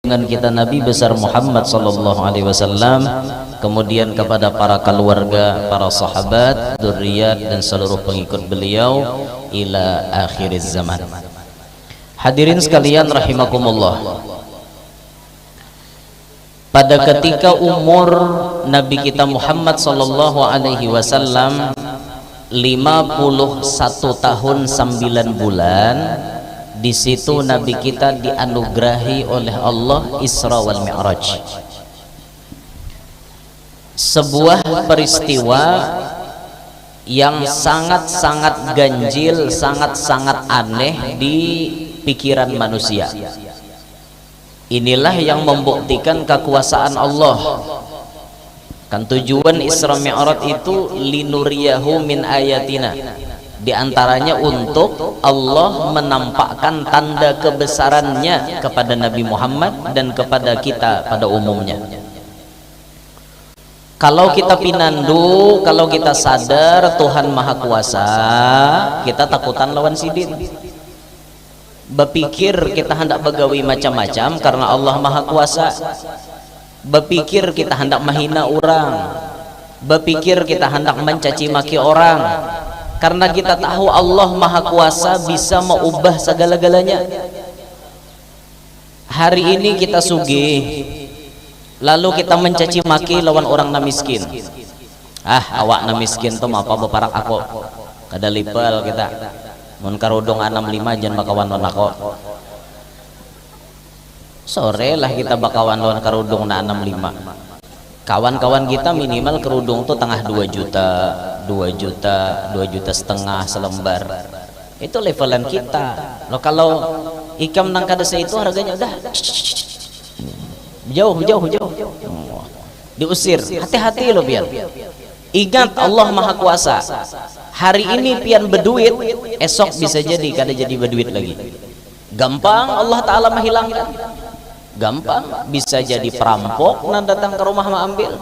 junjungan kita Nabi besar Muhammad sallallahu alaihi wasallam, kemudian kepada para keluarga, para sahabat, dzurriyyat dan seluruh pengikut beliau ila akhiriz zaman. Hadirin sekalian rahimakumullah. Pada ketika umur Nabi kita Muhammad sallallahu alaihi wasallam 51 tahun 9 bulan, di situ Nabi kita dianugerahi oleh Allah Isra wal Mi'raj. Sebuah peristiwa yang sangat-sangat ganjil, sangat-sangat aneh di pikiran manusia. Inilah yang membuktikan kekuasaan Allah. Kan tujuan Isra Mi'raj itu linuriyahu min ayatina. Di antaranya untuk Allah menampakkan tanda kebesarannya kepada Nabi Muhammad dan kepada kita pada umumnya. Kalau kita pinandu, kalau kita sadar Tuhan Maha Kuasa, kita takutan lawan sidin. Berpikir kita hendak begawi macam-macam karena Allah Maha Kuasa. Berpikir kita hendak menghina orang. Berpikir kita hendak mencaci maki orang. Karena kita tahu Allah Maha Kuasa bisa mengubah segala-galanya. Hari ini kita sugih, lalu kita mencaci maki lawan orang na miskin. Awak na miskin tuh apa beparak aku. Kada lipal kita. Mun karudung 65 jan bakawan lawan aku. Sore lah kita bakawan lawan karudung na 65. Kawan-kawan kita minimal kerudung tuh tengah 2 juta, 2 juta, 2 juta setengah selembar. Itu levelan kita. Loh kalau ikam nang kadesa itu harganya udah jauh. Diusir. Hati-hati lo pian. Ingat Allah Maha Kuasa. Hari ini pian berduit, esok bisa jadi kada jadi berduit lagi. Gampang Allah Ta'ala menghilangkan. Gampang, bisa jadi perampok nah datang ke rumah mengambil,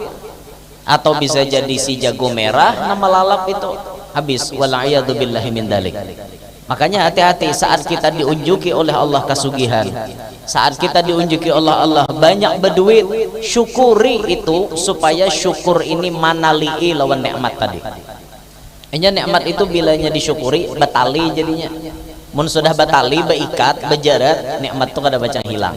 atau bisa jadi si jago merah nama lalap itu habis. Wala'iyadu billahi min dalik. Makanya hati-hati saat kita diunjuki oleh Allah kesugihan, saat kita diunjuki oleh Allah banyak berduit, syukuri itu supaya syukur ini manali'i lawan nikmat tadi. Hanya nikmat itu bilanya disyukuri batali jadinya. Mun sudah batali beikat bejarat nikmat itu kada baca hilang.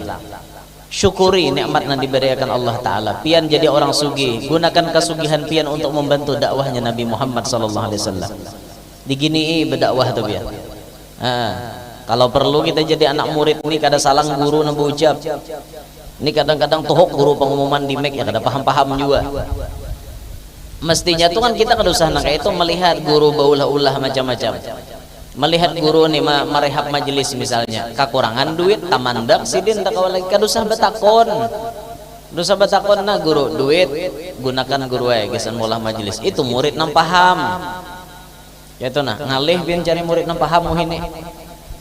Syukuri nikmat yang diberikan Allah Ta'ala. Pian jadi orang sugih, gunakan kesugihan pian untuk membantu dakwahnya Nabi Muhammad SAW. Digini berdakwah tuh pian. Kalau perlu kita jadi anak murid ini kada salang guru nang berucap. Ini kadang-kadang tuhuk guru pengumuman di mic ya kada paham-paham juga. Mestinya tuh kan kita kada usah nang kayak itu melihat guru baulah-ulah macam-macam. Melihat guru nih merehab majelis misalnya kekurangan duit tamandak sidin tak kawal lagi kadusah betakon nah guru duit gunakan guru gesan mulah majelis itu murid nang paham ya itu nah ngalih biar cari murid nang paham ini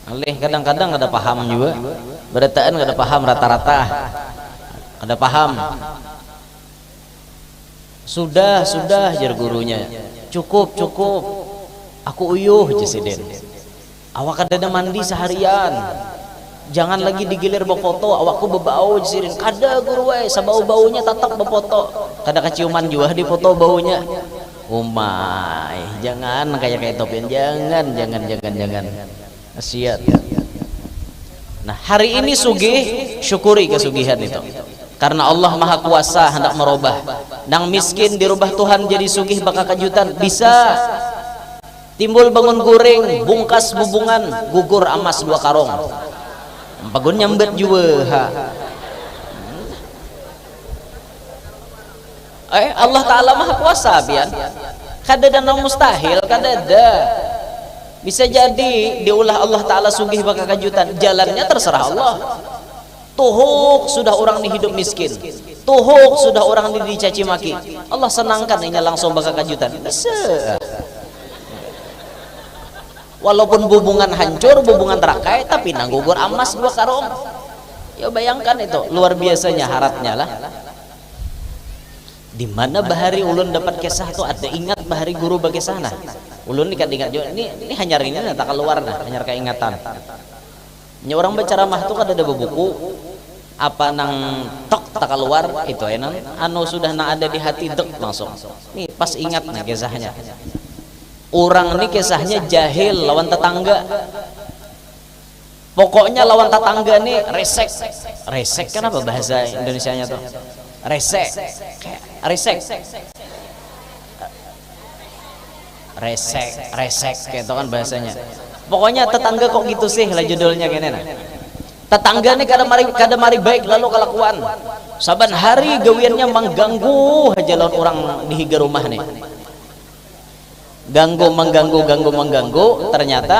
ngalih kadang-kadang ada paham juga berataan ada paham rata-rata ada paham sudah jar gurunya cukup aku uyuh jasidin. Awak kada mandi seharian. Jangan lagi digilir berfoto, awakku bebau jasidin. Kada guru we, sabau-baunya tatap berfoto. Kada keciuman juga di foto baunya. Umay, jangan kayak topin. Jangan. Asiat. Nah, hari ini sugih, syukuri kesugihan itu. Karena Allah Maha Kuasa hendak merubah. Nang miskin dirubah Tuhan jadi sugih bakal kejutan. Bisa. Timbul bangun guring, bungkas bubungan, gugur amas 2 karung. Pagun nyambet juga. Allah Ta'ala Maha Kuasa pian. Kada ada mustahil, kada ada. Bisa jadi diulah Allah Ta'ala sugih bakal kejutan. Jalannya terserah Allah. Tuhuk sudah orang di hidup miskin. Tuhuk sudah orang dicaci maki. Allah senangkan ini langsung bakal kejutan. Bisa. Walaupun hubungan hancur, hubungan terakai, tapi nanggugur amas 2 karung. Ya bayangkan itu, luar biasanya haratnya lah. Di mana bahari ulun dapat kisah tuh ada ingat bahari guru bagi sana. Ulun ingat juga. Ini hanya ini tak keluar nah, hanya keingatan. Nya orang berceramah tuh kan ada buku. apa nang tok tak keluar itu enak anu sudah na ada di hati dek langsung nih pas ingat nih kisahnya orang ini kisahnya jahil lawan tetangga pokoknya lawan tetangga nih resek resek kan apa bahasa Indonesianya tuh resek resek resek resek kayak itu kan bahasanya pokoknya tetangga kok gitu sih lah judulnya kayaknya nah. Tetangga nih kada mari baik lalu kelakuan saban hari gawiannya mengganggu aja lawan orang di higa rumah nih mengganggu ternyata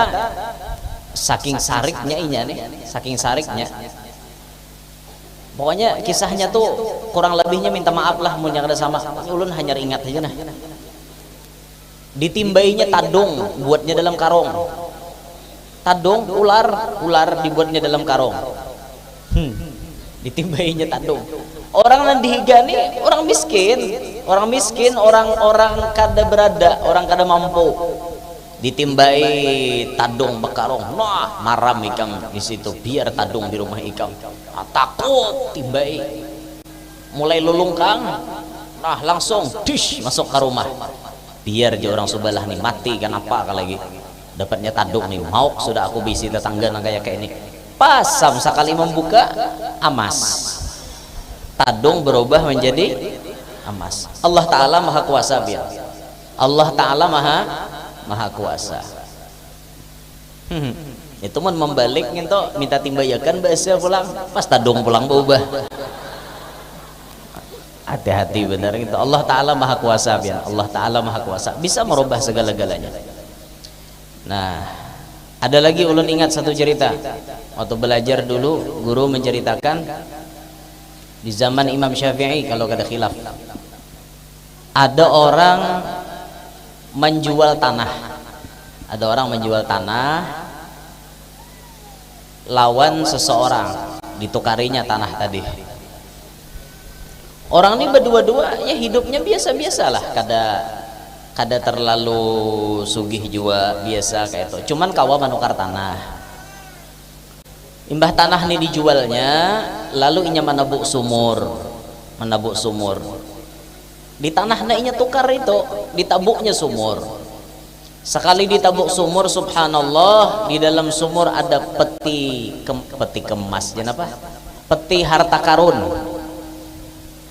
saking sariknya inya nih saking sariknya pokoknya kisahnya tuh kurang lebihnya minta maaf lah mun yang ada sama ulun hanya ingat aja nah ditimbainya tadung buatnya dalam karung tadung ular dibuatnya dalam karung ditimbainya tadung orang yang dihiga nih orang miskin orang kada berada orang kada mampu ditimbai tadung bekarung nah maram ikam di situ biar tadung di rumah ikam takut timbai mulai lulungkang nah langsung dish masuk ke rumah biar aja orang sebelah nih mati kan apa lagi dapatnya tadung nih mau sudah aku bisi tetangga nang kayak ini pasam sekali membuka emas tadung berubah menjadi emas Allah Ta'ala maha kuasa biar Allah Ta'ala maha kuasa itu mun membalik gitu minta timbayakan bahasa pulang pas tadung pulang berubah hati-hati benar gitu Allah Ta'ala maha kuasa biar Allah Ta'ala maha kuasa bisa merubah segala-galanya. Nah, ada lagi ulun ingat satu cerita. Waktu belajar dulu, guru menceritakan di zaman Imam Syafi'i kalau kada khilaf. Ada orang menjual tanah. Ada orang menjual tanah lawan seseorang, ditukarinya tanah tadi. Orang ini berdua-dua ya hidupnya biasa-biasalah, kada terlalu sugih juga biasa kayak itu cuman kawa menukar tanah imbah tanah ini dijualnya lalu inya menabuk sumur di tanahnya inya tukar itu ditabuknya sumur sekali ditabuk sumur subhanallah di dalam sumur ada peti kemas jangan apa peti harta karun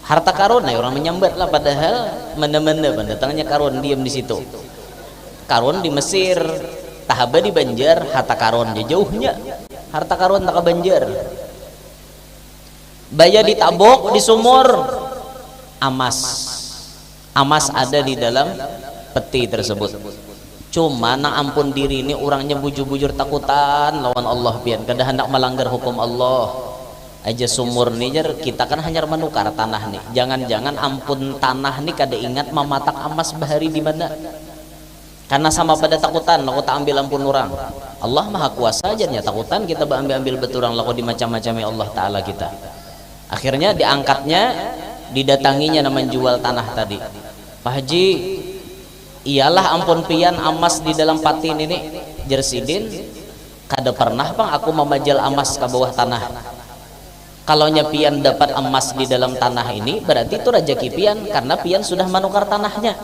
nah orang menyambat lah padahal mana-mana datangnya karun diam di situ karun di Mesir tahaba di Banjar harta karun jauhnya harta karun tak ke Banjar baya ditabok di sumur emas ada di dalam peti tersebut cuma na ampun diri ini orangnya bujur-bujur takutan lawan Allah pian kada hendak melanggar hukum Allah aja sumur nih kita kan hanya menukar tanah nih jangan-jangan ampun tanah nih kada ingat mematak emas bahari di mana karena sama pada takutan laku tak ambil ampun orang Allah maha kuasa aja nya takutan kita ambil beturang laku di macam-macamnya Allah Ta'ala kita akhirnya diangkatnya didatanginya nama jual tanah tadi Pak Haji iyalah ampun pian emas di dalam patin ini jersidin kada pernah bang aku memajal emas ke bawah tanah kalau pian dapat emas di dalam tanah ini berarti itu rezeki pian karena pian sudah menukar tanahnya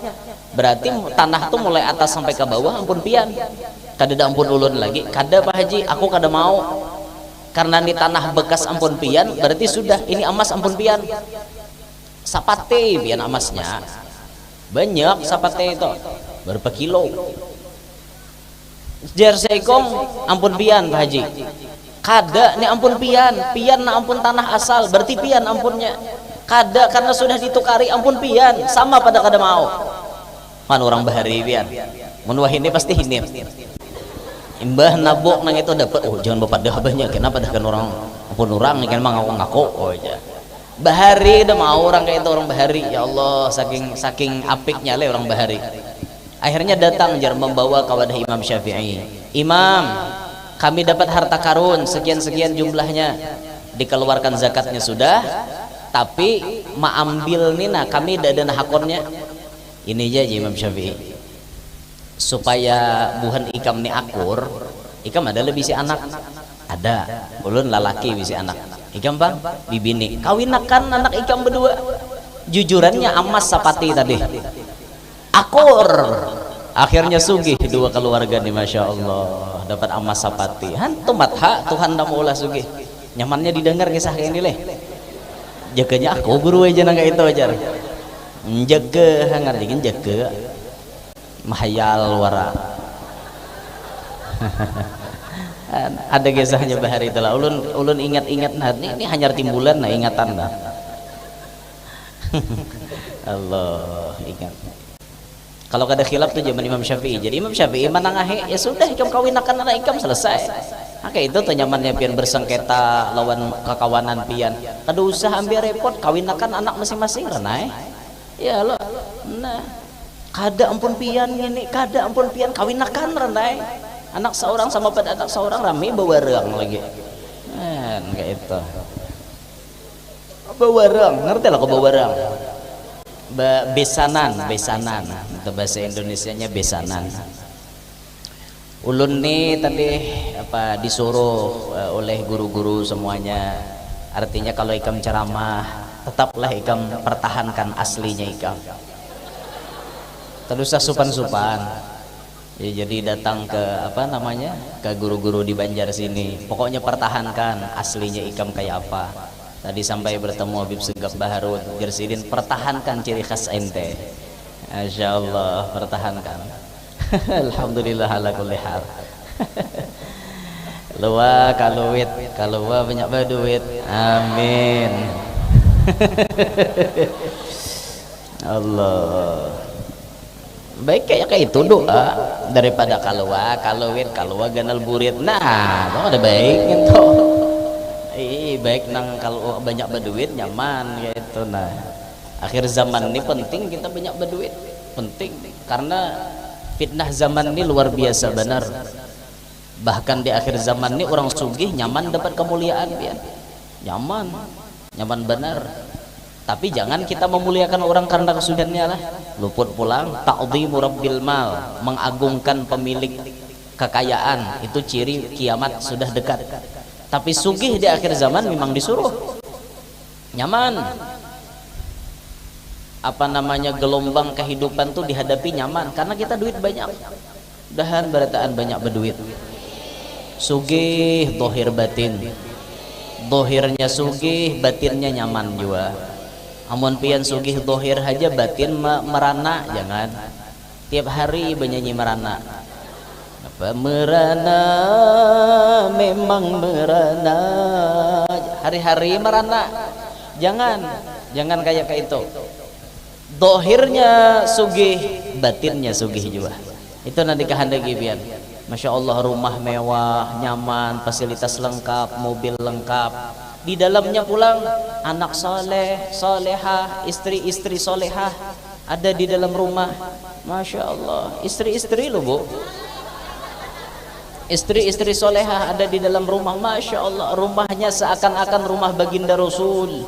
berarti tanah tuh mulai atas sampai ke bawah ampun pian kada ada ampun ulun lagi kada Pak Haji aku kada mau karena ini tanah bekas ampun pian berarti sudah ini emas ampun pian sapate pian emasnya banyak sapate itu berapa kilo jerseykom ampun pian Pak Haji kada nih ampun pian na ampun tanah asal berarti pian ampunnya kada karena sudah ditukari ampun pian sama pada kada mau man orang bahari pian mun ini pasti hinip imbah nabok nang itu dapat oh jangan bapak dah banyak kenapa dah kan orang ampun orang kan mang ngaku oh aja bahari udah mau orang kayak itu orang bahari ya Allah saking apiknya le orang bahari akhirnya datang jar membawa ke wadah Imam Syafi'i Imam kami dapat harta karun sekian-sekian jumlahnya dikeluarkan zakatnya sudah tapi ambil nih nah kami ada hakonnya ini aja Imam Syafi'i supaya buhan ikam nih akur ikam ada lebih si anak ada ulun lalaki bisi anak ikam bang bibini kawinakan anak ikam berdua. Jujurannya amas sapati tadi akur, akhirnya sugih dua keluarga nih, masya Allah dapat amas sapati. Hantu matha Tuhan dah maulah sugih, nyamannya didengar kisah kayak ini leh. Jaganya aku guru aja nangga itu ajar jaga hangar dingin jaga mahayal wara. Ada kisahnya bahari itulah ulun ingat-ingat nah ini hanya timbulan nah ingatan nah. Allah ingat kalau kada khilaf tuh zaman Imam Syafi'i. Jadi Imam Syafi'i manangahe ya sudah ikam kawinakan anak ikam selesai. Maka itu tuh nyamannya pian bersengketa lawan kekawanan pian kada usah ambil repot kawinakan anak masing-masing renai ya lo. Nah kada ampun pian ini kada ampun pian kawinakan renai anak seorang sama pada anak seorang rame bawarang lagi kayak itu bawarang, ngerti lah kok bawarang besanan itu bahasa Indonesianya besanan. Ulun nih tadi apa disuruh oleh guru-guru semuanya, artinya kalau ikam ceramah tetaplah ikam pertahankan aslinya ikam, terus supan-supan ya, jadi datang ke apa namanya ke guru-guru di Banjar sini pokoknya pertahankan aslinya ikam kayak apa. Tadi sampai bertemu Habib Segaf Baharud Gersidin, pertahankan ciri khas ente. Masya Allah pertahankan. Alhamdulillah ala kulli hal. Luwa kaluwit kaluwa banyak baduit, amin. Allah baik kayak itu doa daripada kaluwa kaluwit kaluwa ganal burit. Nah itu ada baiknya tuh. Baik nang kalau banyak berduit nyaman gitu. Nah akhir zaman ini penting kita banyak berduit, penting karena fitnah zaman ini luar biasa benar. Bahkan di akhir zaman ini orang sugih nyaman dapat kemuliaan ya. Nyaman benar. Tapi jangan kita memuliakan orang karena kesudahannya lah. Luput pulang ta'dhimu rabbil mal, mengagungkan pemilik kekayaan itu ciri kiamat sudah dekat. Tapi sugih di akhir zaman memang disuruh nyaman. Apa namanya gelombang kehidupan tuh dihadapi nyaman karena kita duit banyak. Dahan berataan banyak berduit. Sugih dohir batin. Dohirnya sugih, batinnya nyaman juga. Amun pian sugih dohir aja batin merana jangan. Tiap hari bernyanyi merana. Merana memang merana hari-hari merana jangan kayak itu. Dohirnya sugih batinnya sugih juga itu nanti kehendaki pian. Masya Allah rumah mewah nyaman fasilitas lengkap mobil lengkap di dalamnya pulang anak soleh solehah istri-istri solehah ada di dalam rumah. Masya Allah istri-istri loh bu, istri-istri solehah ada di dalam rumah. Masya Allah rumahnya seakan-akan rumah baginda Rasul,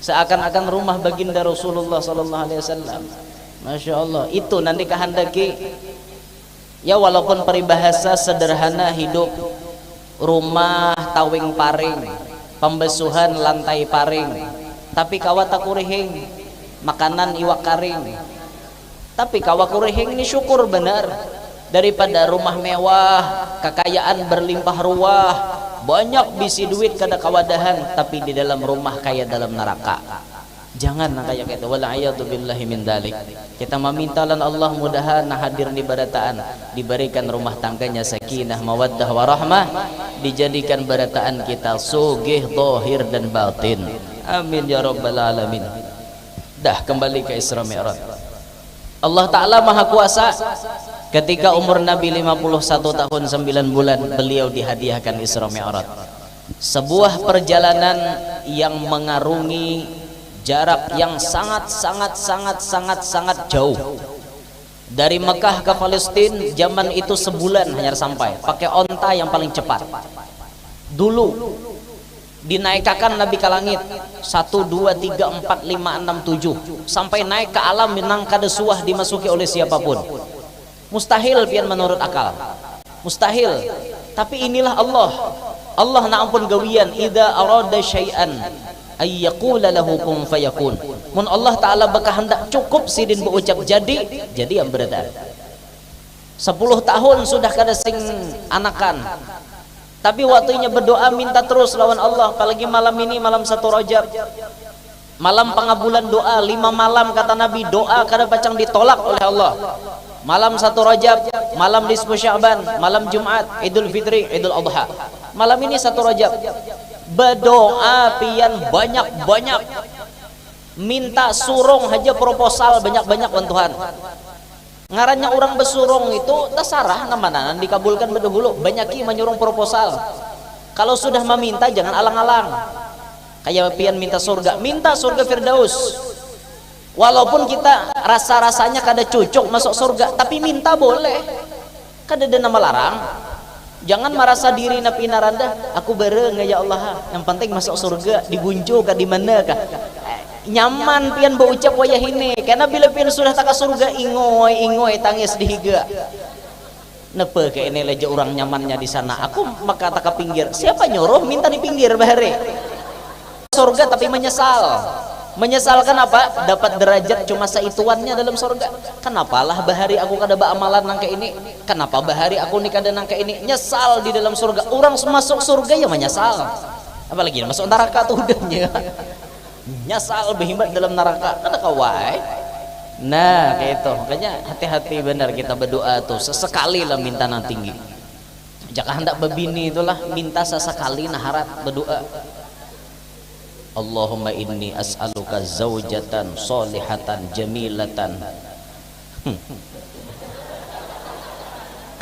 seakan-akan rumah baginda Rasulullah Sallallahu Alaihi Wasallam. Masya Allah itu nanti kehendaki ya walaupun peribahasa sederhana hidup rumah tawing paring pembesuhan lantai paring tapi kawa takurihing makanan iwak karing tapi kawa kurihing ini syukur benar daripada rumah mewah kekayaan berlimpah ruah banyak bisi duit kada kawadahan tapi di dalam rumah kayak dalam neraka. Jangan kayak gitu. Wala'iyadu billahi min dalik. Kita memintalan Allah mudahan hadir di barataan diberikan rumah tangganya sakinah mawaddah warahmah, dijadikan barataan kita sugih zahir dan batin. Amin ya rabbal alamin. Dah kembali ke Isra Mi'raj. Allah Ta'ala Maha Kuasa. Ketika umur Nabi 51 tahun 9 bulan beliau dihadiahkan Isra Mi'raj. Sebuah perjalanan yang mengarungi jarak yang sangat jauh. Dari Mekah ke Palestina zaman itu sebulan hanya sampai pakai onta yang paling cepat. Dulu dinaikkan Nabi ke langit 1, 2, 3, 4, 5, 6, 7 sampai naik ke alam minang kada suah dimasuki oleh siapapun. Mustahil pian menurut akal, mustahil. Tapi inilah Allah Allah na ampun gawian idza arada syai'an ay yaqula lahu kun fayakun. Mun Allah taala berkehendak cukup sidin berucap jadi yang berada. 10 tahun sudah kada sing anakan. Tapi waktunya berdoa minta terus lawan Allah, apalagi malam ini malam 1 Rajab. Malam pengabulan doa 5 malam kata Nabi, doa kada pacang ditolak oleh Allah. Malam 1 Rajab, malam nisfu Sya'ban, malam Jumat, Idul Fitri, Idul Adha. Malam ini 1 Rajab. Berdoa pian banyak-banyak. Minta surung aja proposal banyak-banyak bantuan. Ngarannya orang bersurung itu terserah namanya dikabulkan berdahulu. Banyaki menyurung proposal. Kalau sudah meminta jangan alang-alang. Kayak pian minta surga Firdaus. Walaupun kita rasa-rasanya kada cucuk masuk surga, tapi minta boleh. Kada ada nama larang. Jangan merasa diri na pinaranda, aku bareng ya Allah. Yang penting masuk surga, dibunjuk kah di mana kah? Nyaman pian berucap wayah ini. Karena bila pian sudah tak ke surga ingoy tangis dihiga. Nepe kayak ini leja orang nyamannya di sana. Aku maka tak ke pinggir. Siapa nyuruh minta di pinggir bahari? Surga tapi menyesalkan apa? Dapat derajat cuma seituannya dalam surga. Kenapalah bahari aku kada amalan nangka ini? Kenapa bahari aku ni kada nangka ini? Nyesal di dalam surga. Orang masuk surga ya menyesal. Apalagi masuk neraka tuh udahnya. Nyesal berhimbat dalam neraka. Kada kawai. Nah, kayak itu. Makanya hati-hati benar kita berdoa tuh. Sesekali lah minta nang tinggi. Jika hendak berbini itulah minta sesekali naharat berdoa. Allahumma inni as'aluka zaujatan solihatan jamilatan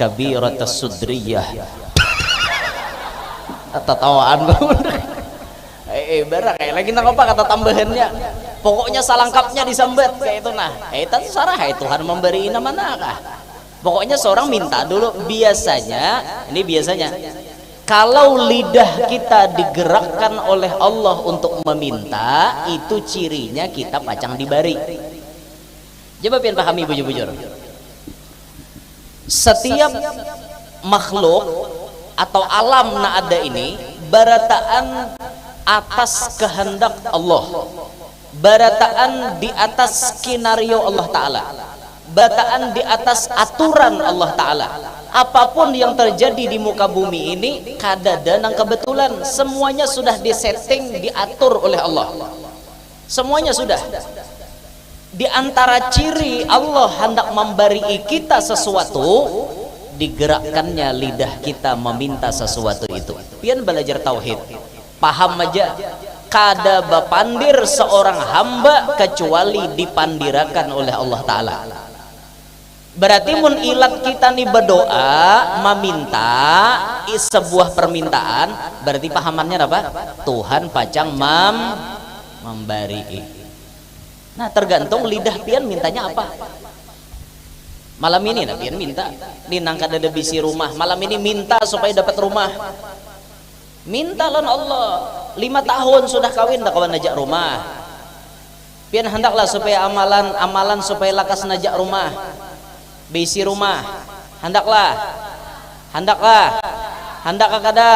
kabiratas sudriyah. Tatawaan berak kayak lagi nak apa kata tambahannya. Pokoknya salangkapnya disambat kayak itu nah. Itu sarah Tuhan memberi nama nakah. Pokoknya seorang minta dulu biasanya kalau lidah kita digerakkan oleh Allah untuk meminta, itu cirinya kita pacang dibari. Coba pian pahami bujur-bujur. Setiap makhluk atau alam na ada ini barataan atas kehendak Allah. Barataan di atas skenario Allah Ta'ala. Barataan di atas aturan Allah Ta'ala. Apapun yang terjadi di muka bumi ini kada danang kebetulan, semuanya sudah disetting, diatur oleh Allah. Semuanya sudah. Di antara ciri Allah hendak memberi kita sesuatu, digerakkannya lidah kita meminta sesuatu itu. Pian belajar tauhid, paham aja. Kada bapandir seorang hamba kecuali dipandirakan oleh Allah Ta'ala. Berarti mun ilat kita nih berdoa meminta sebuah permintaan, berarti pahamannya apa? Tuhan pacang memberi. Nah tergantung lidah pian mintanya apa. Malam ini nah pian minta ninang kada ada bisi rumah, malam ini minta supaya dapat rumah. Minta lan Allah. 5 tahun sudah kawin dah kawan najak rumah. Pian hendaklah supaya amalan supaya lakas najak rumah. Bisi rumah, handaklah handak kada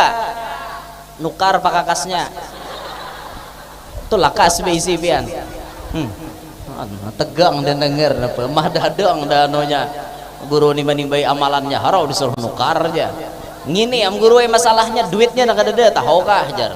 nukar pakakasnya itu lakas bisi pian. Tegang dan denger apa mah dadang danonya guru ni bayi amalannya harau disuruh nukar aja ngini am guru masalahnya duitnya nak ada tahu kah jar.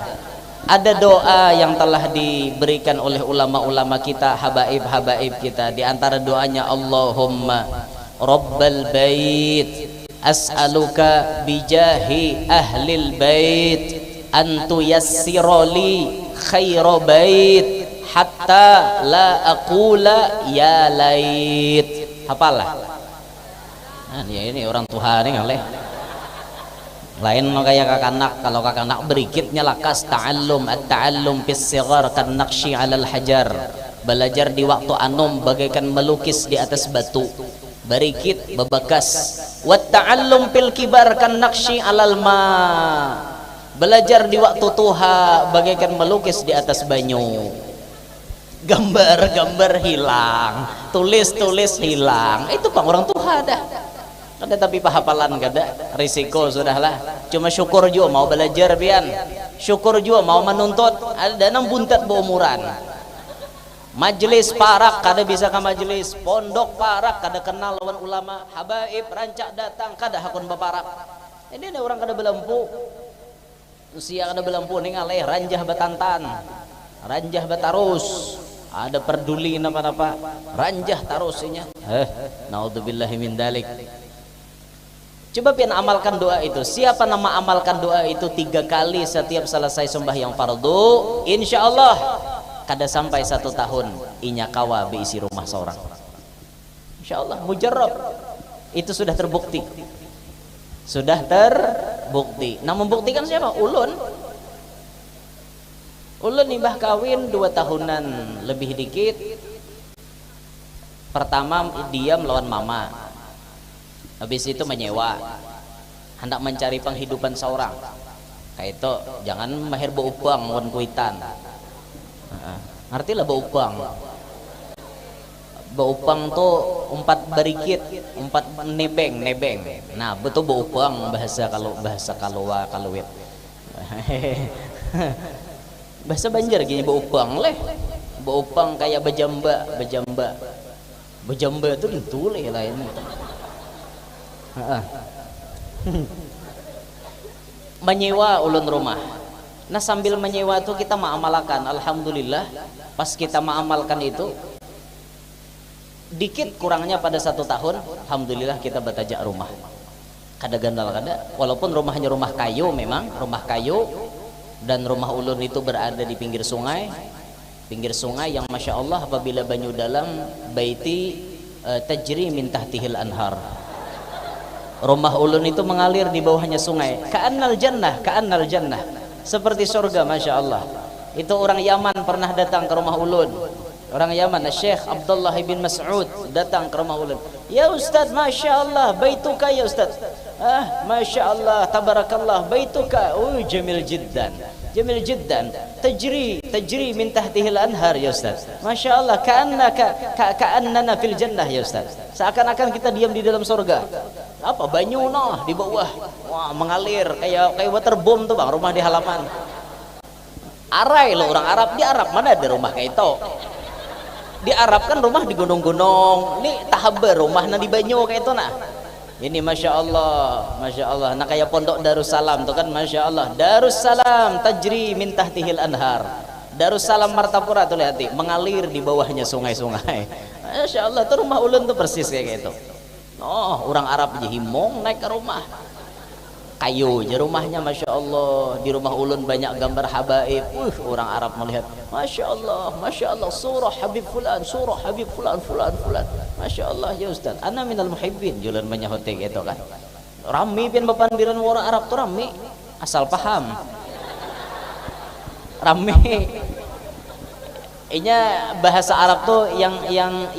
Ada doa yang telah diberikan oleh ulama-ulama kita, habaib kita, di antara doanya Allahumma Rabbal bait as'aluka bijahi ahlil bait antu yassirali khaira bait hatta la aqula ya lait. Hafalah. Nah, ya ini orang Tuhan ini ngaleh. Lain kayak kakanak, kalau kakanak berikitnya lakas ta'allum at-ta'allum fis sighar kan naqshi 'alal hajar. Belajar di waktu anum bagaikan melukis di atas batu. Barikit bebekas. Wat ta'allum fil kibar kan naqshi 'alal ma. Belajar di waktu tuha bagaikan melukis di atas banyu. Gambar-gambar hilang, tulis-tulis hilang. Itu pang orang tuha dah. Ada tapi pahapalan kada risiko sudahlah. Cuma syukur juga mau belajar pian. Syukur juga mau menuntut. Ada enam buntat berumuran. Majelis parak kada bisa ke majelis, pondok parak kada kenal lawan ulama, habaib rancak datang kada hakun baparak. Ini ada orang kada belempu. Usia kada belempu ning aleh ranjah batantan. Ranjah batarus. Ada peduli napa-napa. Ranjah tarusnya. Naudzubillahi min dalik. Coba pian amalkan doa itu. Siapa nama amalkan doa itu 3 kali setiap selesai sembahyang fardu, insyaallah kada sampai 1 tahun inya kawa beisi rumah seorang. Insyaallah mujarrab. Itu sudah terbukti. Sudah terbukti. Nah, membuktikan siapa? Ulun. Ulun nibah kawin 2 tahunan lebih dikit. Pertama dia melawan mama. Habis itu menyewa, hendak mencari penghidupan seorang. Kayak itu jangan mahir beupang wan kuitan. Ngerti lah beupang. Beupang tuh 4 barikit, 4 nebeng. Nah, betul beupang bahasa kaluwit. Bahasa Banjar gini beupang leh. Beupang kayak bejamba. Bejamba itu ditulis lah ini. Menyewa ulun rumah. Nah, sambil menyewa itu kita mengamalkan. Alhamdulillah pas kita mengamalkan itu dikit kurangnya pada 1 tahun, alhamdulillah kita batajak rumah. Kada gandal kada. Walaupun rumahnya rumah kayu, memang rumah kayu, dan rumah ulun itu berada di pinggir sungai yang masya Allah apabila banyu dalam baiti tajri min tahtihil anhar. Rumah ulun itu mengalir di bawahnya sungai. Ka'annal jannah. Seperti surga, masya Allah. Itu orang Yaman pernah datang ke rumah ulun. Orang Yaman, Syekh Abdullah bin Mas'ud datang ke rumah ulun. Ya Ustaz, masya Allah, baituka ya Ustaz. Masya Allah, tabarakallah, baituka. Jamil jiddan. Tajri min tahtihil anhar ya Ustaz. Masya Allah, ka'annana fil jannah ya Ustaz. Seakan-akan kita diam di dalam surga. Apa banyu noh di bawah, wah mengalir kayak waterboom tuh bang, rumah di halaman. Arai lo orang Arab, di Arab mana ada rumah kayak itu? Di Arab kan rumah di gunung-gunung, ini tahaber rumah nah di banyu kayak itu nah. Ini masya Allah. Nah kayak pondok Darussalam tuh kan masya Allah. Darussalam tajri min tahtihil anhar. Darussalam Martapura tuh lihat, mengalir di bawahnya sungai-sungai. Masya Allah, tuh rumah ulun tuh persis kayak gitu. Oh, orang Arab aja himong naik ke rumah kayu aja rumahnya, masya Allah. Di rumah ulun banyak gambar habaib. Orang Arab melihat, masya Allah, surah Habib fulan, masya Allah ya Ustaz. Ana minal muhibbin, jualan banyak hotel gitu kan. Rami pian bapandiran orang Arab tuh rami, asal paham. Rami. Inya bahasa Arab tuh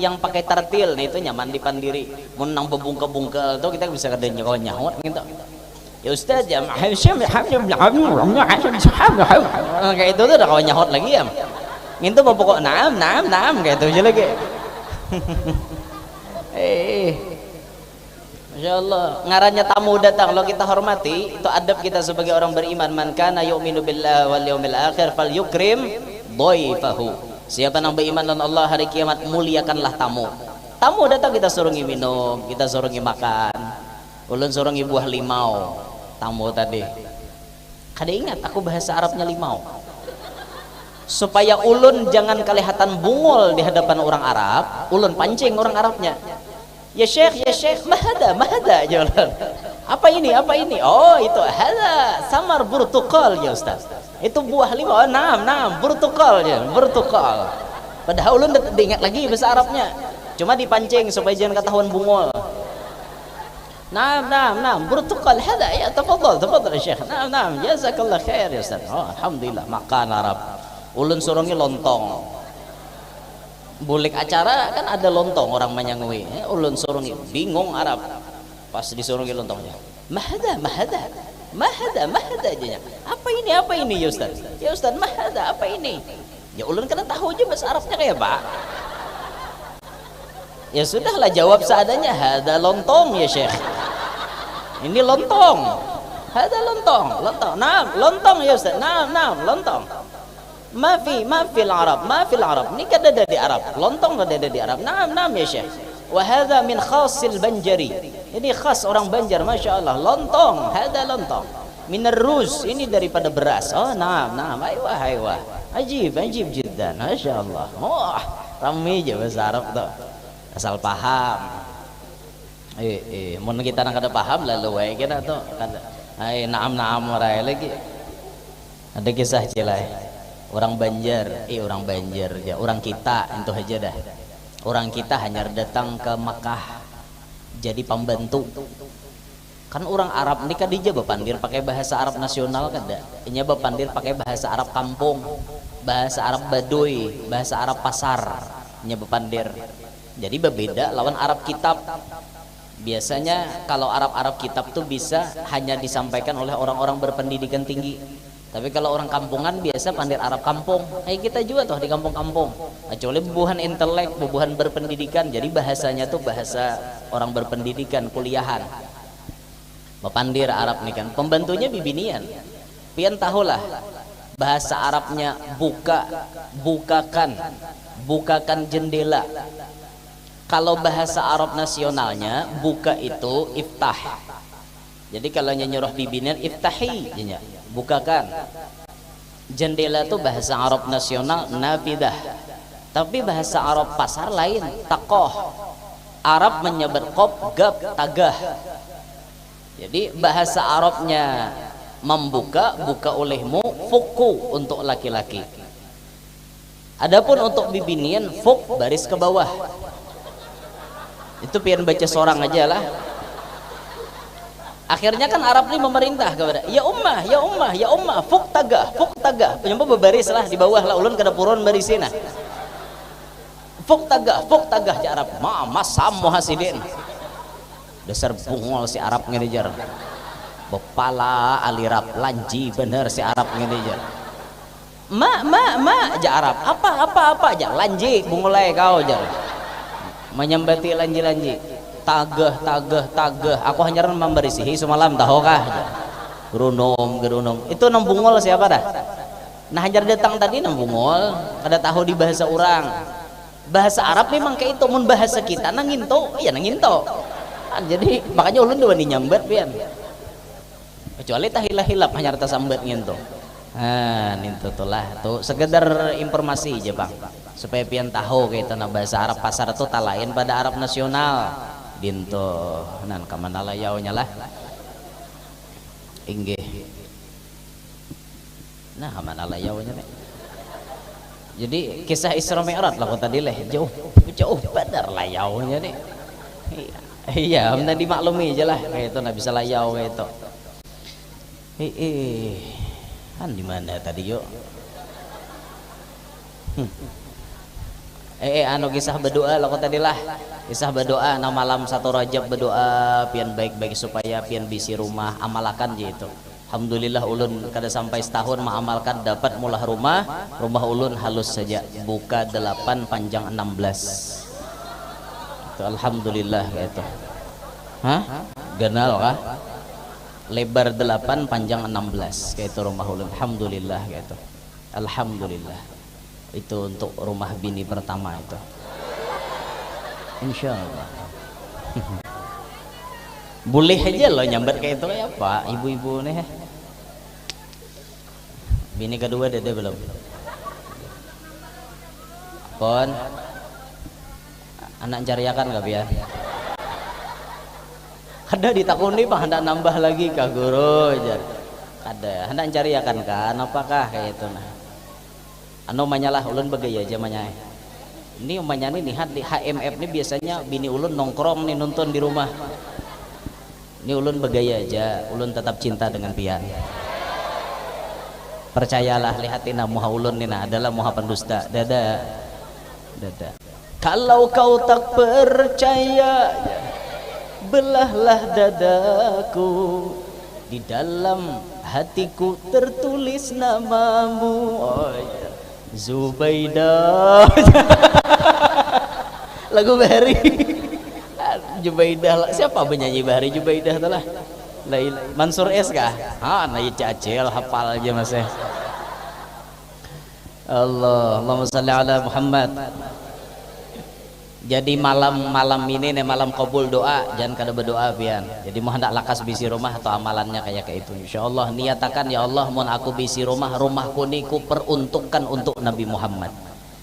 yang pakai tartil nih itu nyaman dipandiri. Mun nang bebungkel-bungkel tuh kita bisa kada nyahot gitu. Ya Ustaz ya kayak itu tuh udah kawan nyahot lagi ya. Ngintu pokok naam kayak itu aja lagi. Masya Allah, ngarannya tamu datang lo kita hormati, itu adab kita sebagai orang beriman. Man kana yu'minu billahi wal yawmil akhir falyukrim dhaifahu. Siapa yang beriman dengan Allah hari kiamat, muliakanlah tamu. Tamu datang kita suruhi minum, kita suruhi makan. Ulun suruhi buah limau. Tamu tadi. Kada ingat aku bahasa Arabnya limau. Supaya ulun jangan kelihatan bungol di hadapan orang Arab, ulun pancing orang Arabnya. Ya Syekh, mahada jalan. Apa ini? Oh, itu hada samar burtukal ya Ustaz. Itu buah limau. Naam, burtukal ya, burtukal. Padahal ulun ingat lagi bahasa Arabnya. Cuma dipancing supaya jangan ketahuan bungol. Naam, burtukal hada ya, tafadhal ya Syekh. Naam, jazakallah khair ya Ustaz. Oh, alhamdulillah, makan Arab. Ulun surungi lontong. Bulik acara kan ada lontong orang menyangui. Ulun surungi bingung Arab. Pas disurungi lontongnya. Mahada aja. Apa ini ya Ustaz? Ya Ustaz, mahada apa ini? Ya ulun kena tahu aja bahasa Arabnya kayak Pak. Ya sudahlah jawab seadanya, hada lontong ya Syekh. Ini lontong. Ada lontong, lontong. Nah, lontong ya Ustaz. Nah, lontong. Ma fil Arab, ma fil Arab. Ini kan ada di Arab. Lontong ada di Arab. Nah ya Syekh. Wa hadza min khasil Banjari. Ini khas orang Banjar, Masya Allah. Lontong, hada lontong. Minar ruz, ini daripada beras. Oh, nah, aywa. Ajib jiddan. Masya Allah. Oh, ramai aja bahasa Arab tuh. Asal paham. Mun kita nak ada paham lalu wae kita tuh kada. Naam warai lagi. Ada kisah cilai. Orang Banjar ya, orang kita itu aja dah. Orang kita hanya datang ke Makkah jadi pembantu. Kan orang Arab ini kan dia bepandir pakai bahasa Arab nasional kan dah. Ini bepandir pakai bahasa Arab kampung, bahasa Arab Baduy, bahasa Arab pasar. Ini bepandir. Jadi berbeda lawan Arab kitab. Biasanya kalau Arab kitab tuh bisa hanya disampaikan oleh orang-orang berpendidikan tinggi. Tapi kalau orang kampungan biasa pandir Arab kampung. Kita juga tuh di kampung-kampung. Kecuali bubuhan intelek, bubuhan berpendidikan. Jadi bahasanya tuh bahasa orang berpendidikan, kuliahan. Pandir Arab nih kan. Pembantunya bibinian. Pian tahulah bahasa Arabnya bukakan jendela. Kalau bahasa Arab nasionalnya buka itu iftah. Jadi kalau nyuruh bibinian iftahi, bukakan. Jendela itu bahasa Arab nasional nafidah. Tapi bahasa Arab pasar lain, takoh. Arab menyebut qab, gab, tagah. Jadi bahasa Arabnya buka olehmu, fuku untuk laki-laki. Adapun untuk bibinian, fuk baris ke bawah. Itu pian baca seorang aja lah. Akhirnya kan Arab ini memerintah kepada ya ummah fuk tagah penyembah berbaris lah di bawah lah ulun kada puron barisin nah fuk tagah ja Arab masam muhasidin dasar bungol si Arab ngejar bepala alirap lanji bener si Arab ngejar ma ja Arab apa ja lanji bungolai kau jar menyembati lanji tagah aku hanya memberisihi semalam tahukah gerunung itu nembungol siapa dah nah hanya datang tadi nembungol kada tahu di bahasa orang bahasa Arab memang kayak itu mun bahasa kita nanginto jadi makanya ulun dua nyambat pian kecuali tahilap hanya rata sambat nginto itu tuh sekedar informasi aja bang supaya pian tahu kayak itu bahasa Arab pasar itu tak lain pada Arab nasional dinto nan kamana layaunya lah inggih nah kamana layaunya nih jadi kisah Isra Mi'raj lah kok tadi leh jauh benar layaunya nih iya benar dimaklumi aja lah kayak itu nah bisa layau kayak itu kan di mana tadi yuk anu kisah berdoa lah kok tadi lah kisah berdoa nah malam 1 Rajab berdoa pian baik-baik supaya pian bisi rumah amalakan gitu. Alhamdulillah ulun kada sampai setahun mengamalkan dapat mulah rumah ulun halus saja buka 8 panjang 16 itu alhamdulillah gitu. Ganal kah lebar 8 panjang 16 kayak itu rumah ulun alhamdulillah gitu. Alhamdulillah itu untuk rumah bini pertama itu insyaallah boleh aja loh nyambat kayak itu kayak apa ibu-ibu nih bini kedua dede belum kon anak cariakan gak biar ada ditakuni pak hendak nambah lagi kah guru ada hendak cariakan kan apakah kayak itu nah anu manyalah ulun bagaya aja manyai ini umanya nih lihat di HMF ini biasanya bini ulun nongkrong nih nonton di rumah ini ulun bagaya aja ulun tetap cinta dengan pian percayalah lihatin muha ulun nih adalah muha pendusta dada kalau kau tak percaya belahlah dadaku di dalam hatiku tertulis namamu Zubaidah lagu Bahari Zubaidah siapa penyanyi Bahari Zubaidah telah Mansur S kah? Naik cacil hafal aja mas. Allahumma shalli ala Muhammad. Jadi malam ini nih malam kabul doa, jangan kada berdoa pian. Jadi mau hendak lakas bisi rumah atau amalannya kayak itu. Insyaallah niatakan ya Allah mohon aku bisi rumahku niku peruntukkan untuk Nabi Muhammad.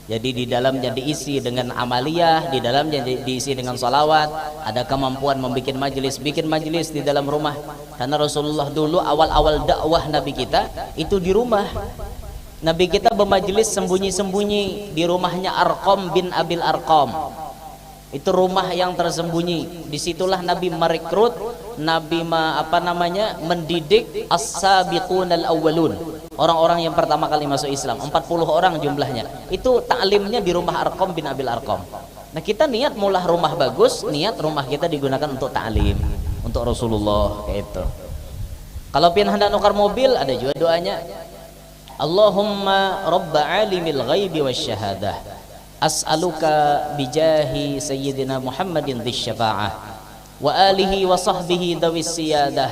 Jadi di dalamnya diisi dengan amaliyah, di dalamnya diisi dengan salawat. Ada kemampuan membuat majelis, bikin majelis di dalam rumah. Karena Rasulullah dulu awal-awal dakwah Nabi kita itu di rumah. Nabi kita bermajelis sembunyi-sembunyi di rumahnya Arqam bin Abil Arqam. Itu rumah yang tersembunyi. Disitulah Nabi merekrut, Nabi mendidik as-sabiqunal awwalun, orang-orang yang pertama kali masuk Islam. 40 orang jumlahnya. Itu taklimnya di rumah Arqam bin Abil Arqam. Nah kita niat mulah rumah bagus, niat rumah kita digunakan untuk taklim, untuk Rasulullah kayak itu. Kalau pian hendak nukar mobil ada juga doanya. Allahumma rabba alimil ghaibi wasyahadah, as'aluka bijahi sayyidina Muhammadin dhisyafa'ah wa alihi wa sahbihi dawis siyadah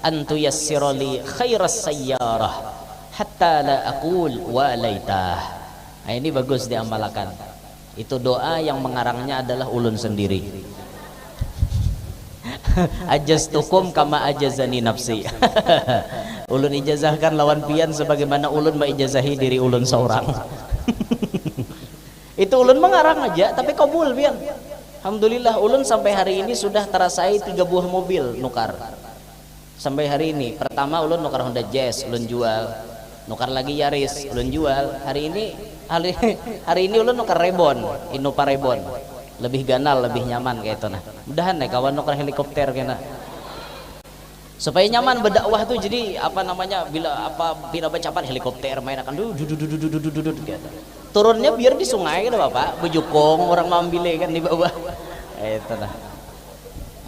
an tuyassira li khairas sayyarah hatta la aqul wa laitah. Nah, ini bagus diamalkan. Itu doa yang mengarangnya adalah ulun sendiri. Ajastukum kama ajazani nafsi. Ulun ijazahkan lawan pian sebagaimana ulun maijazahi diri ulun seorang. Itu ulun mengarang aja tapi kabul pian. Alhamdulillah ulun sampai hari ini sudah terasai 3 buah mobil nukar. Sampai hari ini pertama ulun nukar Honda Jazz, ulun jual. Nukar lagi Yaris, ulun jual. Hari ini ulun nukar Rebon, Innova Rebon. Lebih ganal, lebih nyaman kayak itu nah. Mudahan nih kawan nukar helikopter kena. Supaya nyaman berdakwah tuh jadi bila bacapan helikopter main akan gitu. Turunnya biar di sungai kan Bapak, bejukong orang mambile kan di bawah. Itu nah.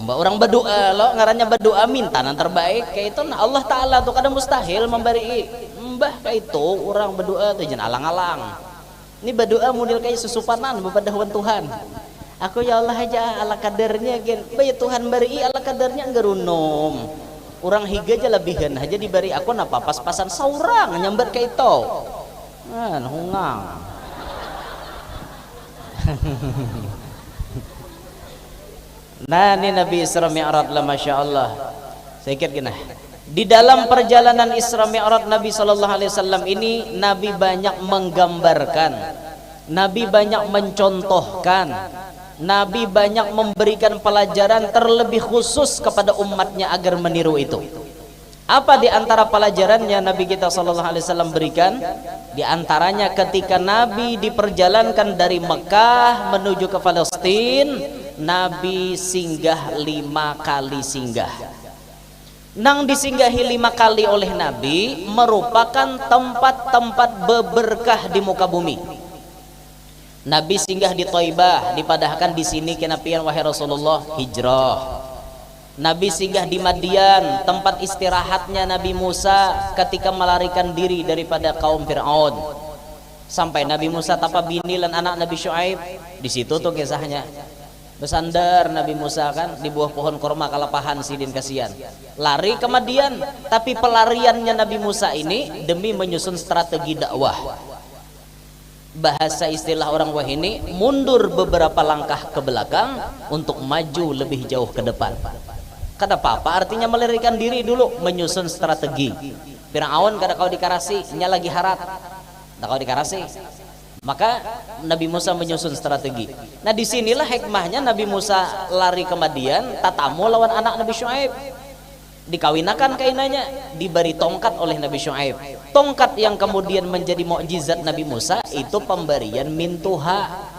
Mbak orang berdoa lo ngarannya berdoa minta yang terbaik kayak itu nah. Allah Taala tuh kadang mustahil memberi mbah kayak itu orang berdoa tuh jangan alang-alang. Ini berdoa model kayak susupanan bepadawan Tuhan. Aku ya Allah aja ala kadarnya gen. Bayi Tuhan beri ala kadarnya ngerunum. Orang higa aja lebihan aja diberi aku napa pas-pasan saurang nyamber kayak itu. Hungang. Nah ini Nabi Isra Mi'raj lah Masya Allah. Saya kira gini, di dalam perjalanan Isra Mi'raj Nabi Sallallahu Alaihi Wasallam ini Nabi banyak menggambarkan, Nabi banyak mencontohkan, Nabi banyak memberikan pelajaran terlebih khusus kepada umatnya agar meniru itu. Apa di antara pelajarannya Nabi kita Sallallahu Alaihi Wasallam berikan? Di antaranya ketika Nabi diperjalankan dari Mekah menuju ke Palestina, Nabi singgah 5 kali singgah. Nang disinggahi 5 kali oleh Nabi merupakan tempat-tempat beberkah di muka bumi. Nabi singgah di Thaibah, dipadahkan di sini kenapian wahai Rasulullah hijrah. Nabi singgah di Madian, tempat istirahatnya Nabi Musa ketika melarikan diri daripada kaum Fir'aun. Sampai Nabi Musa tapa bini dan anak Nabi Syuaib, di situ tuh kisahnya. Bersandar Nabi Musa kan di buah pohon korma kalapahan sidin kasihan. Lari ke Madian, tapi pelariannya Nabi Musa ini demi menyusun strategi dakwah. Bahasa istilah orang wahini mundur beberapa langkah ke belakang untuk maju lebih jauh ke depan. Kada apa-apa artinya melarikan diri dulu, menyusun strategi. Firaun kada kau dikarasi nya lagi harat, kada kau dikarasi, maka Nabi Musa menyusun strategi. Nah disinilah hikmahnya Nabi Musa lari ke Madian tatamu lawan anak Nabi Syuaib, dikawinakan kainanya, diberi tongkat oleh Nabi Syuaib. Tongkat yang kemudian menjadi mukjizat Nabi Musa itu pemberian min Tuha.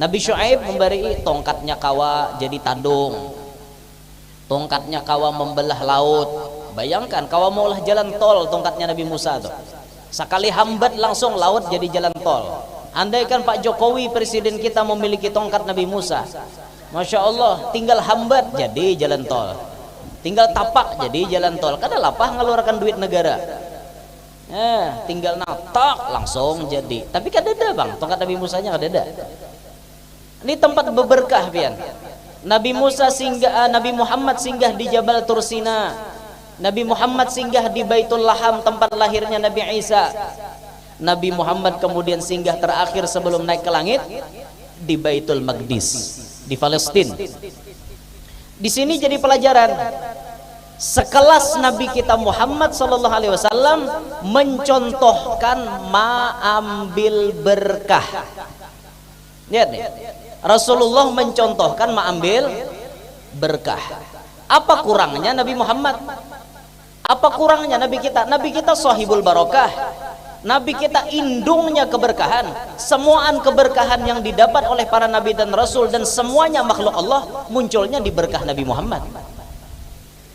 Nabi Syuaib memberi tongkatnya kawa jadi tandung, tongkatnya kawa membelah laut. Bayangkan kawa maulah jalan tol tongkatnya Nabi Musa tuh. Sekali hambat langsung laut jadi jalan tol. Andaikan Pak Jokowi presiden kita memiliki tongkat Nabi Musa, Masya Allah tinggal hambat jadi jalan tol, tinggal tapak jadi jalan tol. Kada lapah ngeluarkan duit negara. Tinggal natak langsung jadi. Tapi kada ada bang tongkat Nabi Musa nya kada ada. Ini tempat beberkah pian. Nabi Musa singgah, Nabi Muhammad singgah di Jabal Tursina. Nabi Muhammad singgah di Baitul Laham, tempat lahirnya Nabi Isa. Nabi Muhammad kemudian singgah terakhir sebelum naik ke langit di Baitul Maqdis, di Palestina. Di sini jadi pelajaran, sekelas Nabi kita Muhammad sallallahu alaihi wasallam mencontohkan mengambil berkah. Lihat nih, Rasulullah mencontohkan mengambil berkah. Apa kurangnya Nabi Muhammad? Apa kurangnya Nabi kita? Nabi kita sahibul barokah. Nabi kita indungnya keberkahan. Semuaan keberkahan yang didapat oleh para nabi dan rasul dan semuanya makhluk Allah munculnya di berkah Nabi Muhammad.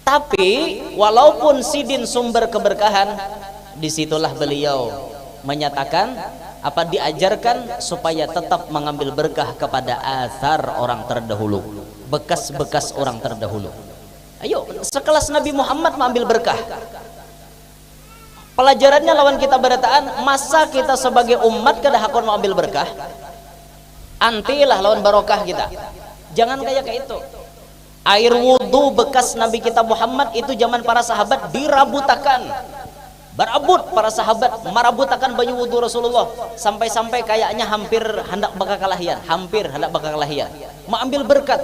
Tapi walaupun sidin sumber keberkahan, disitulah beliau menyatakan apa, diajarkan supaya tetap mengambil berkah kepada athar orang terdahulu, bekas-bekas orang terdahulu. Ayo, sekelas Nabi Muhammad mengambil berkah. Pelajarannya lawan kita berataan, masa kita sebagai umat kada hakon mengambil berkah? Antilah lawan barokah kita. Jangan kayak itu. Air wudhu bekas Nabi kita Muhammad itu zaman para sahabat dirabutakan. Berabut para sahabat marabutakan banyu wudhu Rasulullah, sampai-sampai kayaknya hampir hendak bakal kalahian, mengambil berkat.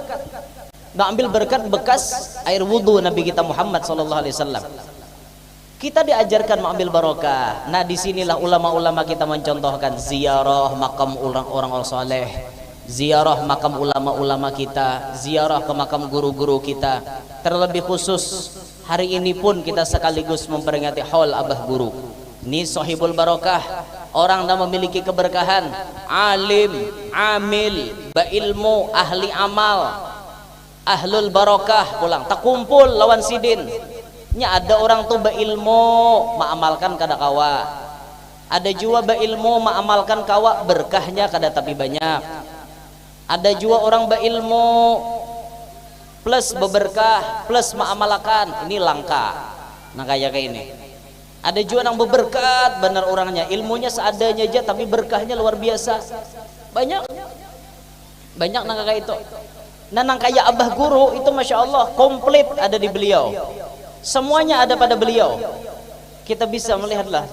Mengambil berkat bekas air wudhu Nabi kita Muhammad sallallahu alaihi wasallam. Kita diajarkan mengambil barokah. Nah, disinilah ulama-ulama kita mencontohkan ziarah makam orang-orang saleh, ziarah makam ulama-ulama kita, ziarah ke makam guru-guru kita. Terlebih khusus hari ini pun kita sekaligus memperingati haul abah guru. Ini sahibul barokah, orang yang memiliki keberkahan, alim, amil, bailmu, ahli amal, ahlul barokah pulang tak kumpul lawan sidin. Nya ada orang tuh beilmu mengamalkan kada kawa, ada juga beilmu mengamalkan kawa berkahnya kada tapi banyak, ada juga orang beilmu plus beberkah plus mengamalkan ini langka. Nah kayak ini ada juga yang beberkat bener orangnya, ilmunya seadanya aja tapi berkahnya luar biasa, banyak nang kayak itu. Nah nang kayak abah guru itu masya Allah komplit ada di beliau, semuanya ada pada beliau. Kita bisa melihatlah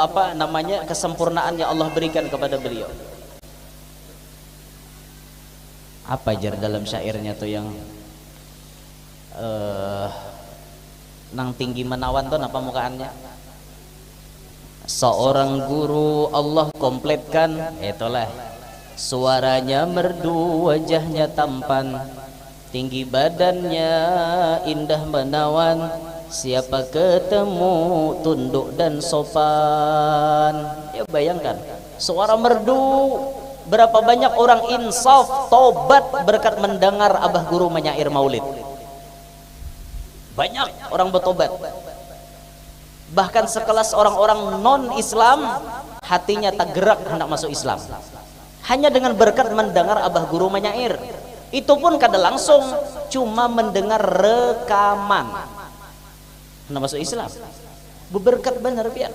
apa namanya kesempurnaan yang Allah berikan kepada beliau. Apa jar dalam syairnya tuh yang nang tinggi menawan tuh apa mukaannya? Seorang guru Allah kompletkan, itulah suaranya merdu, wajahnya tampan, tinggi badannya indah menawan, siapa ketemu tunduk dan sopan. Ya bayangkan, suara merdu, berapa banyak orang insaf tobat berkat mendengar abah guru menyair maulid. Banyak orang bertobat. Bahkan sekelas orang-orang non Islam hatinya tak gerak hendak masuk Islam hanya dengan berkat mendengar abah guru menyair. Itu pun kada langsung, cuma mendengar rekaman hendak masuk Islam. Berberkat benar biar.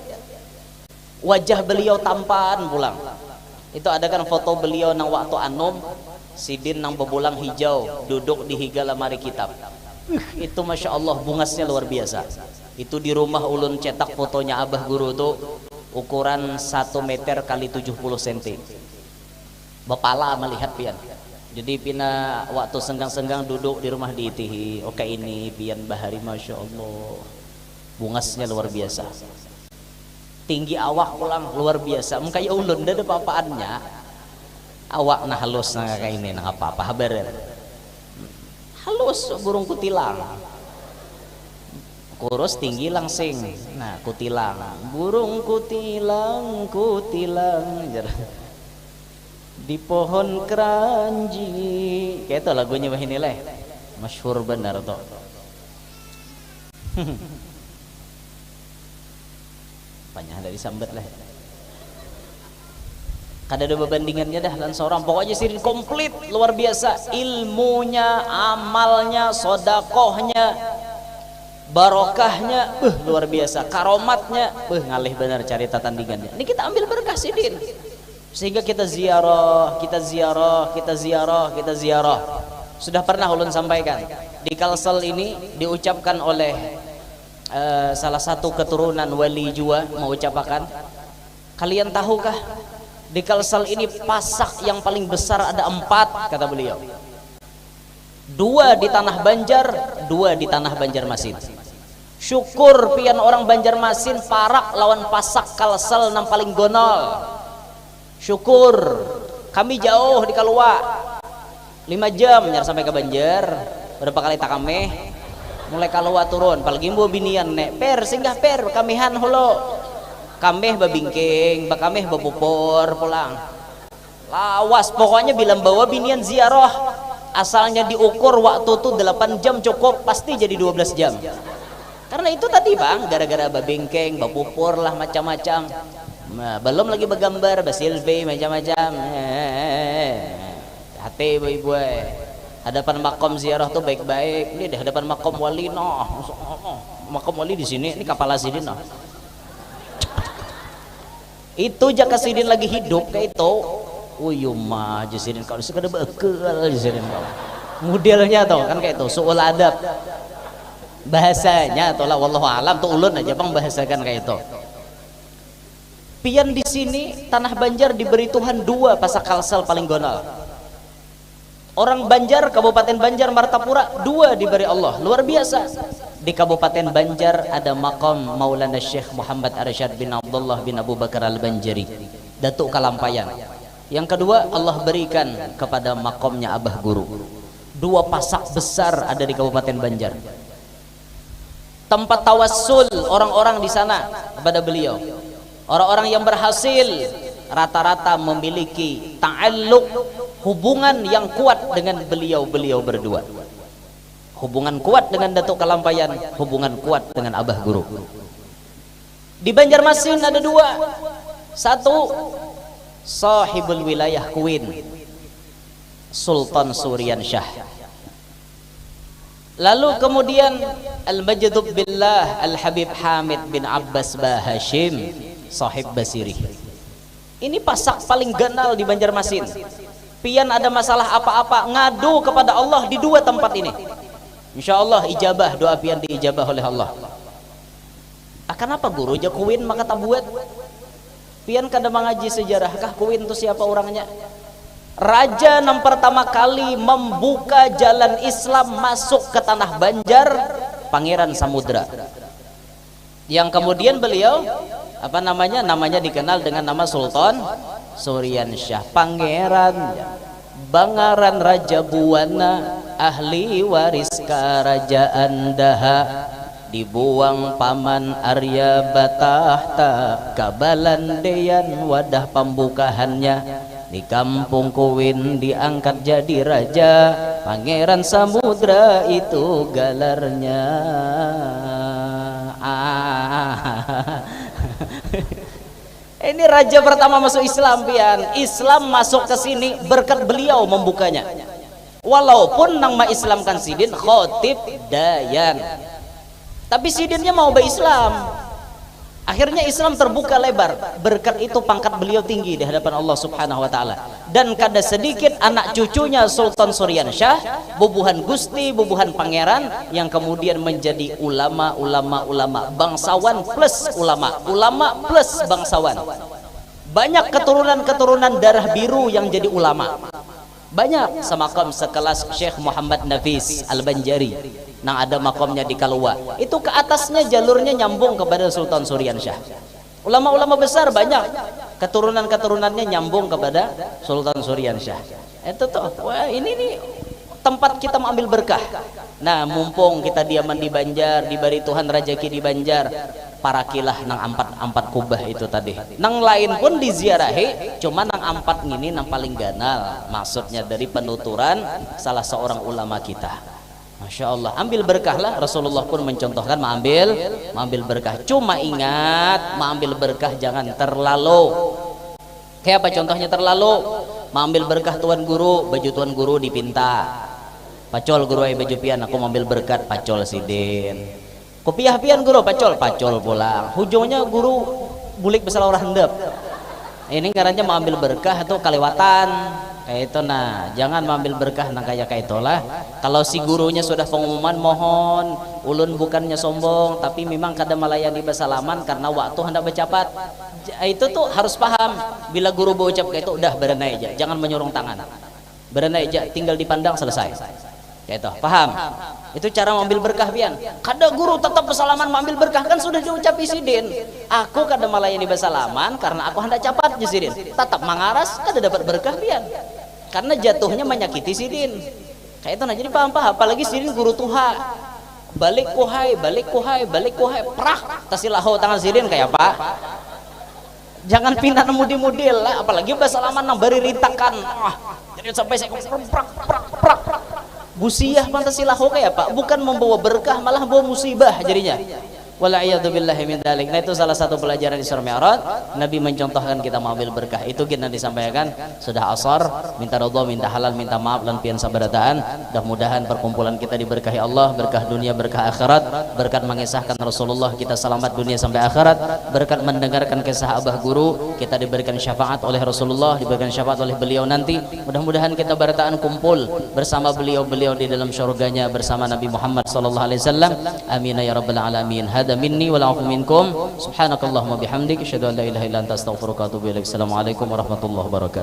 Wajah beliau tampan pulang. Itu ada kan foto beliau nang waktu anom sidin nang bebulang hijau duduk di higa lemari kitab. Itu masya Allah bungasnya luar biasa. Itu di rumah ulun cetak fotonya abah guru tuh ukuran 1 meter kali 70 cm. Bapala melihat pian. Jadi pina waktu senggang-senggang duduk di rumah diitihi. Oke ini pian bahari masya Allah. Bungasnya luar biasa. Tinggi awak pulang luar biasa. Mengkaya ulun dah ada apa-apaannya. Awak nah halus nah kayak ini nah apa-apa habaran. Halus burung kutilang. Kurus tinggi langsing. Nah kutilang. Burung kutilang di pohon keranji. Kayak itu lagunya begini lah. Masyhur benar toh. Banyak dari sambat lah. Kada ada perbandingannya dah dan seorang pokoknya sirin komplit luar biasa, ilmunya, amalnya, sodakohnya, barokahnya, luar biasa, karomatnya, ngalih benar cerita tandingannya. Ini kita ambil berkah sidin, sehingga kita ziarah Sudah pernah ulun sampaikan di Kalsel ini diucapkan oleh salah satu keturunan wali jua mengucapkan, kalian tahukah di Kalsel ini pasak yang paling besar ada 4, kata beliau. 2 di tanah Banjar, 2 di tanah Banjarmasin. Syukur pian orang Banjarmasin parak lawan pasak Kalsel nang paling gonol. Syukur kami jauh di Kalua 5 jam nyar sampai ke Banjar. Berapa kali tak kami mulai Kalua turun apalagi mbo binian nek per singgah per kamihan holo kameh babingking bakameh babupor pulang lawas. Pokoknya bila bawa binian ziarah asalnya diukur waktu tuh 8 jam cukup, pasti jadi 12 jam. Karena itu tadi bang, gara-gara babingking babupor lah macam-macam. Nah, belum lagi bergambar basilve macam-macam. Hati ibu-ibu hadapan makom ziarah tuh baik-baik. Ini di hadapan makom wali noh. Makom wali di sini, ini kapal asidin noh. Itu jaka sidin lagi hidup kayak itu. Uyuma jasidin kalau sekadar bekel jasidin kau. Modelnya tuh kan kayak itu soal adab. Bahasanya atau lah wallahu alam tuh ulun aja bang bahasakan kayak itu. Pian di sini tanah Banjar diberi Tuhan 2 pasak Kalsel paling gonal. Orang Banjar, Kabupaten Banjar Martapura 2 diberi Allah, luar biasa. Di Kabupaten Banjar ada makam Maulana Syekh Muhammad Arsyad bin Abdullah bin Abu Bakar Al-Banjari, Datuk Kalampayan. Yang kedua Allah berikan kepada makamnya Abah Guru. 2 pasak besar ada di Kabupaten Banjar. Tempat tawassul orang-orang di sana kepada beliau. Orang-orang yang berhasil rata-rata memiliki ta'alluq, hubungan yang kuat dengan beliau berdua. Hubungan kuat dengan Datuk Kalampayan, hubungan kuat dengan Abah Guru. Di Banjarmasin ada 2. 1 sahibul wilayah Queen Sultan Surian Shah. Lalu kemudian Al-Majdub Billah Al-Habib Hamid bin Abbas Bahashim sahib Basiri. Ini pasak paling ganal di Banjarmasin. Pian ada masalah apa-apa ngadu kepada Allah di 2 tempat ini. Insya Allah ijabah, doa pian diijabah oleh Allah. Akan apa guru aja Queen maka tak buat. Pian kada mengaji sejarah kah Queen itu siapa orangnya? Raja yang pertama kali membuka jalan Islam masuk ke tanah Banjar, Pangeran Samudra. Yang kemudian beliau apa namanya? Namanya dikenal dengan nama Sultan Surian Shah, Pangeran Bangaran Raja Buwana, ahli waris kerajaan Daha, dibuang paman Arya Batahta, kabalan deyan wadah pembukaannya. Di kampung Queen diangkat jadi raja, Pangeran Samudra itu galarnya. Ini raja pertama masuk Islam pian. Islam masuk ke sini berkat beliau membukanya. Walaupun nama Islamkan sidin khotib dayan, tapi sidinnya mau berislam. Akhirnya Islam terbuka lebar. Berkat itu pangkat beliau tinggi di hadapan Allah Subhanahu wa taala. Dan kada sedikit anak cucunya Sultan Surian Shah, bubuhan gusti, bubuhan pangeran yang kemudian menjadi ulama bangsawan plus ulama plus bangsawan. Banyak keturunan-keturunan darah biru yang jadi ulama. Banyak semakam sekelas Syekh Muhammad Nafis Al-Banjari yang ada makamnya di Kalua. Itu ke atasnya jalurnya nyambung kepada Sultan Surian Shah. Ulama-ulama besar banyak keturunan-keturunannya nyambung kepada Sultan Surian Shah. Itu tuh, wah ini nih tempat kita mengambil berkah. Nah, mumpung kita diaman di Banjar, diberi Tuhan rezeki di Banjar, parakilah nang empat kubah itu tadi. Nang lain pun diziarahi, cuma nang 4 ini nang paling ganal. Maksudnya dari penuturan salah seorang ulama kita. Masya Allah, ambil berkah lah. Rasulullah pun mencontohkan mengambil berkah. Cuma ingat, mengambil berkah jangan terlalu. Kayak apa contohnya terlalu? Mengambil berkah tuan guru, baju tuan guru dipinta. Pacol guru ay baju pian, aku mengambil berkat pacol sidin. Kopiah pian guru, pacol pulang. Hujungnya guru bulik besar orang hendap. Ini karena mengambil berkah atau kalewatan. kayak itu. Nah, jangan mengambil berkah nah kayak itulah. Kalau si gurunya sudah pengumuman, mohon ulun bukannya sombong tapi memang kada melayani basalaman karena waktu hendak bercapat. Itu tuh harus paham, bila guru berucap kayak itu udah berenai aja, jangan menyurung tangan, berenai aja, tinggal dipandang selesai. Kayak itu, paham? Itu cara mengambil berkah pian. Kada guru tetap bersalaman mengambil berkah, kan sudah diucap isidin. Aku kada melayani bersalaman karena aku hendak capat jisidin. Tetap mengaras kada dapat berkah pian. Karena jatuhnya menyakiti sidin. Kayak itu. Nah, jadi paham-paham, apalagi sidin guru tuha. Balik kuhai, balik kuhai, balik kuhai, prak tasilahu tangan sidin kayak apa? Jangan pindah mudi-mudil lah, apalagi bersalaman nang bari rintakan. Jadi sampai saya prak prak prak. Busiah Pancasilahu kayak Pak, bukan membawa berkah malah bawa musibah jadinya. Wala'iyadzubillahi min dzalik. Nah, itu salah satu pelajaran Isra Mi'raj. Nabi mencontohkan kita mengambil berkah. Itu kita disampaikan sudah asar, minta ridha, minta halal, minta maaf lan pian sabarataan. Mudah-mudahan perkumpulan kita diberkahi Allah, berkah dunia, berkah akhirat, berkat mengisahkan Rasulullah kita selamat dunia sampai akhirat, berkat mendengarkan kisah abah guru kita diberikan syafaat oleh Rasulullah, diberikan syafaat oleh beliau nanti. Mudah-mudahan kita barataan kumpul bersama beliau-beliau di dalam syurganya bersama Nabi Muhammad sallallahu alaihi wasallam. Amin ya rabbal alamin. Hada minni wal afu minkum. Subhanakallahumma bihamdik asyhadu an la ilaha illa anta astaghfiruka wa atubu ilaik. Assalamualaikum warahmatullahi wabarakatuh.